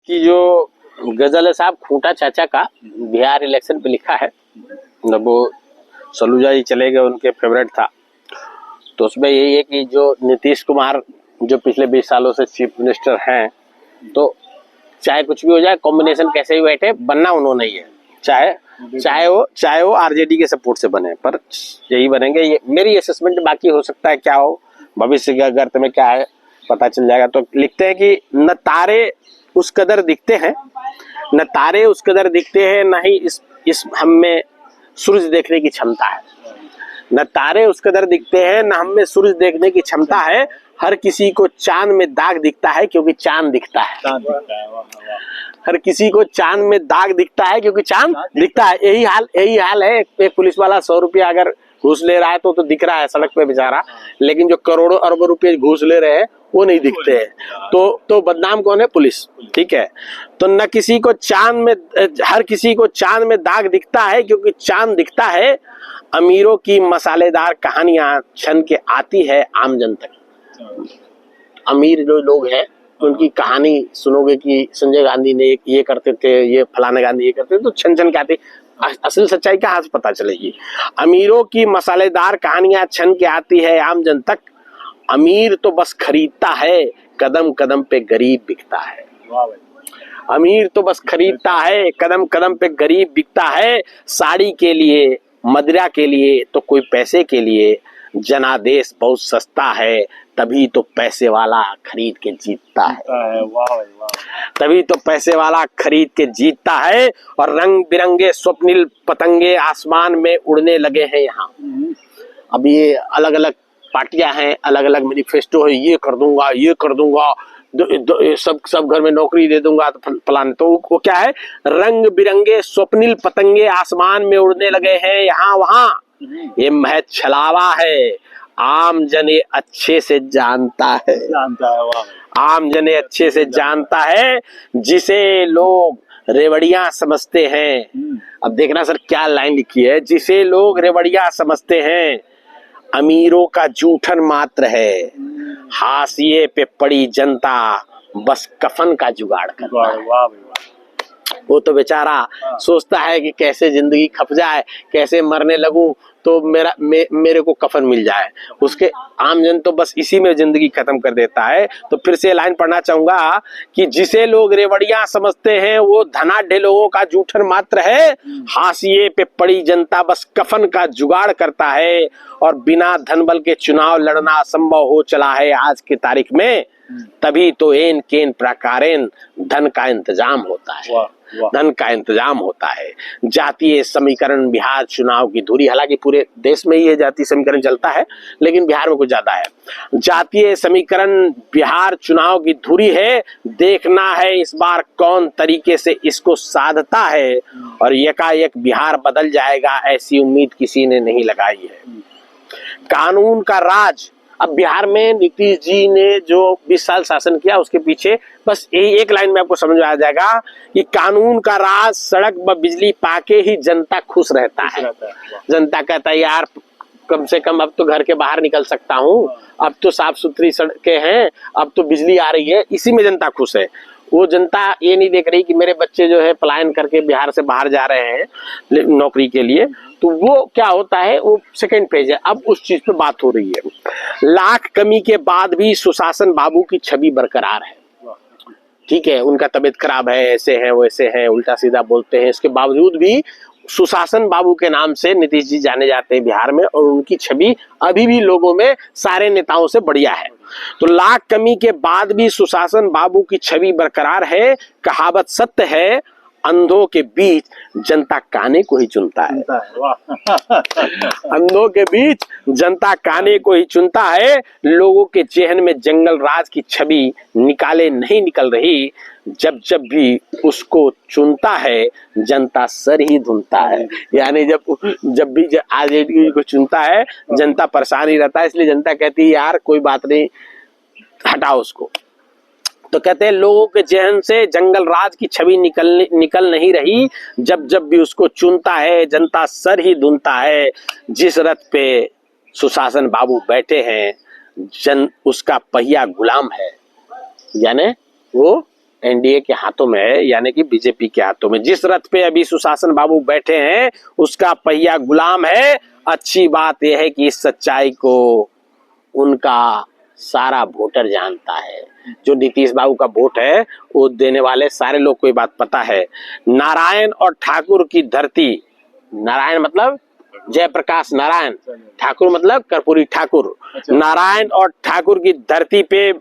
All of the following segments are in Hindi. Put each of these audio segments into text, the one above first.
कि जो गजल है साहब खूंटा चाचा का बिहार इलेक्शन पे लिखा है, जब वो सलूजा जी चले गए उनके फेवरेट था, तो उसमें यही है कि जो नीतीश कुमार जो पिछले 20 सालों से चीफ मिनिस्टर हैं, तो चाहे कुछ भी हो जाए, कॉम्बिनेशन कैसे भी बैठे, बनना उन्होंने ही है। चाहे वो आरजेडी के सपोर्ट से बने, पर यही बनेंगे। ये मेरी असेसमेंट, बाकी हो सकता है क्या हो, भविष्य के गर्त में क्या है पता चल जाएगा। तो लिखते हैं कि न तारे उस कदर दिखते हैं, न तारे उस कदर दिखते हैं, न ही इस हम में सूरज देखने की क्षमता है। न तारे उस कदर दिखते हैं, न हम में सूरज देखने की क्षमता है। हर किसी को चांद में दाग दिखता है क्योंकि चांद दिखता है। हर किसी को चांद में दाग दिखता है क्योंकि चांद दिखता है। यही हाल है। एक पुलिस वाला 100 रुपया अगर घूस ले रहा है तो दिख रहा है सड़क पे बेचारा, लेकिन जो करोड़ों अरबों रुपए घूस ले रहे हैं वो नहीं दिखते हैं। तो बदनाम कौन है? पुलिस। ठीक है, तो न किसी को चांद में, हर किसी को चांद में दाग दिखता है क्योंकि चांद दिखता है। अमीरों की मसालेदार कहानियां छन के आती है आम जन तक। अमीर जो लोग हैं उनकी कहानी सुनोगे कि संजय गांधी ने ये करते थे, ये फलाना गांधी ये करते थे, तो छन छन के आती, असल सच्चाई का हाथ पता चलेगी। अमीरों की मसालेदार कहानियां छन के आती है आम जन तक। अमीर तो बस खरीदता है, कदम कदम पे गरीब बिकता है। अमीर तो बस खरीदता है, कदम कदम पे गरीब बिकता है। साड़ी के लिए, मदिरा के लिए, तो कोई पैसे के लिए। जनादेश बहुत सस्ता है, तभी तो पैसे वाला खरीद के जीतता है। तभी तो पैसे वाला खरीद के जीतता है। और रंग बिरंगे स्वप्निल पतंगे आसमान में उड़ने लगे हैं यहाँ। अब ये अलग अलग पार्टियां हैं, अलग अलग मैनिफेस्टो है, ये कर दूंगा, ये कर दूंगा, सब घर में नौकरी दे दूंगा, तो फलाने। तो वो क्या है? रंग बिरंगे स्वप्निल पतंगे आसमान में उड़ने लगे हैं यहाँ वहां। ये महज छलावा है, आम जन ये अच्छे से जानता है। आम जन ये अच्छे से जानता है, जिसे लोग रेवड़ियां समझते हैं। अब देखना सर क्या लाइन लिखी है, जिसे लोग रेवड़ियां समझते हैं, अमीरों का जूठन मात्र है। हाशिए पे पड़ी जनता बस कफन का जुगाड़ करता है। वो तो बेचारा सोचता है कि कैसे जिंदगी खप जाए, कैसे मरने लगूं तो मेरे को कफन मिल जाए। उसके आम जन तो बस इसी में जिंदगी खत्म कर देता है। तो फिर से लाइन पढ़ना चाहूंगा कि जिसे लोग रेवड़ियां समझते हैं, वो धनाढ्य लोगों का जूठन मात्र है। हाशिए पे पड़ी जनता बस कफन का जुगाड़ करता है। और बिना धन बल के चुनाव लड़ना असंभव हो चला है आज की तारीख में। तभी तो एन केन प्रकारेन धन का इंतजाम होता है। धन का इंतजाम होता है। जातीय समीकरण बिहार चुनाव की धुरी, हालांकि पूरे देश में ये जातीय समीकरण चलता है, लेकिन बिहार में कुछ ज्यादा है। जातीय समीकरण बिहार चुनाव की धुरी है। देखना है इस बार कौन तरीके से इसको साधता है, और यकायक बिहार बदल जाएगा, ऐसी उम्मीद किसी ने नहीं लगाई है। कानून का राज, अब बिहार में नीतीश जी ने जो 20 साल शासन किया, उसके पीछे बस यही एक लाइन में आपको समझ में आ जाएगा कि कानून का राज, सड़क व बिजली पाके ही जनता खुश रहता है। जनता कहता है यार कम से कम अब तो घर के बाहर निकल सकता हूँ, अब तो साफ सुथरी सड़कें हैं, अब तो बिजली आ रही है, इसी में जनता खुश है। वो जनता ये नहीं देख रही कि मेरे बच्चे जो है पलायन करके बिहार से बाहर जा रहे हैं नौकरी के लिए। तो वो क्या होता है, वो सेकंड पेज है। अब उस चीज पे बात हो रही है। लाख कमी के बाद भी सुशासन बाबू की छवि बरकरार है। ठीक है, उनका तबीयत खराब है, ऐसे है वैसे है, उल्टा सीधा बोलते हैं, इसके बावजूद भी सुशासन बाबू के नाम से नीतीश जी जाने जाते हैं बिहार में, और उनकी छवि अभी भी लोगों में सारे नेताओं से बढ़िया है। तो लाख कमी के बाद भी सुशासन बाबू की छवि बरकरार है। कहावत सत्य है, अंधों के बीच जनता काने को ही चुनता है। अंधों के बीच जनता काने को ही चुनता है। लोगों के जेहन में जंगल राज की छवि निकाले नहीं निकल रही। जब जब भी उसको चुनता है, जनता सर ही धुनता है। यानी जब भी आरजेडी को चुनता है, जनता परेशान ही रहता है। इसलिए जनता कहती है यार कोई बात नहीं, हटाओ उसको। तो कहते हैं लोगों के जेहन से जंगल राज की छवि निकल नहीं रही। जब जब भी उसको चुनता है, जनता सर ही धुनता है। जिस रथ पे सुशासन बाबू बैठे हैं, जन उसका पहिया गुलाम है। यानी वो एनडीए के हाथों में है, यानी कि बीजेपी के हाथों में। जिस रथ पे अभी सुशासन बाबू बैठे हैं उसका पहिया गुलाम है। अच्छी बात यह है कि इस सच्चाई को उनका सारा वोटर जानता है। जो नीतीश बाबू का वोट है वो देने वाले सारे लोग को ये बात पता है। नारायण और ठाकुर की धरती, नारायण मतलब जयप्रकाश नारायण, ठाकुर मतलब कर्पूरी ठाकुर। नारायण और ठाकुर की धरती पे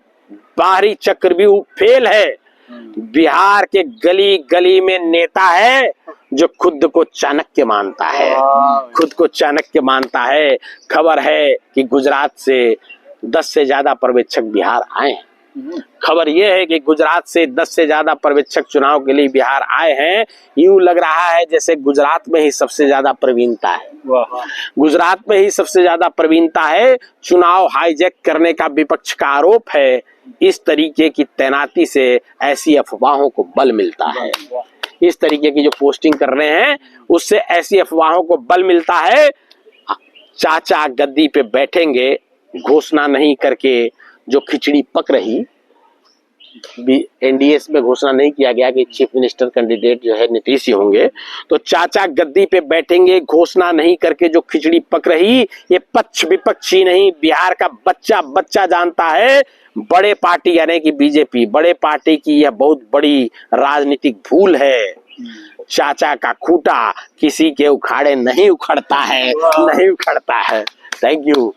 बाहरी चक्रव्यूह फेल है। बिहार के गली गली में नेता है जो खुद को चाणक्य मानता है, खुद को चाणक्य मानता है। खबर है कि गुजरात से 10 से ज्यादा पर्यवेक्षक बिहार आए हैं। खबर यह है कि गुजरात से 10 से ज्यादा पर्यवेक्षक चुनाव के लिए बिहार आए हैं। यूं लग रहा है जैसे गुजरात में ही सबसे ज्यादा प्रवीणता है, गुजरात में ही सबसे ज्यादा प्रवीणता है। चुनाव हाईजैक करने का विपक्ष का आरोप है। इस तरीके की तैनाती से ऐसी अफवाहों को बल मिलता है। इस तरीके की जो पोस्टिंग कर रहे हैं उससे ऐसी अफवाहों को बल मिलता है। चाचा गद्दी पे बैठेंगे घोषणा नहीं करके, जो खिचड़ी पक रही, एनडीए में घोषणा नहीं किया गया कि चीफ मिनिस्टर कैंडिडेट जो है नीतीश ही होंगे, तो चाचा गद्दी पे बैठेंगे घोषणा नहीं करके जो खिचड़ी पक रही, ये पक्ष विपक्षी नहीं, बिहार का बच्चा बच्चा जानता है। बड़े पार्टी यानी कि बीजेपी, बड़े पार्टी की यह बहुत बड़ी राजनीतिक भूल है। चाचा का खूंटा किसी के उखाड़े नहीं उखड़ता है, नहीं उखड़ता है। Thank you.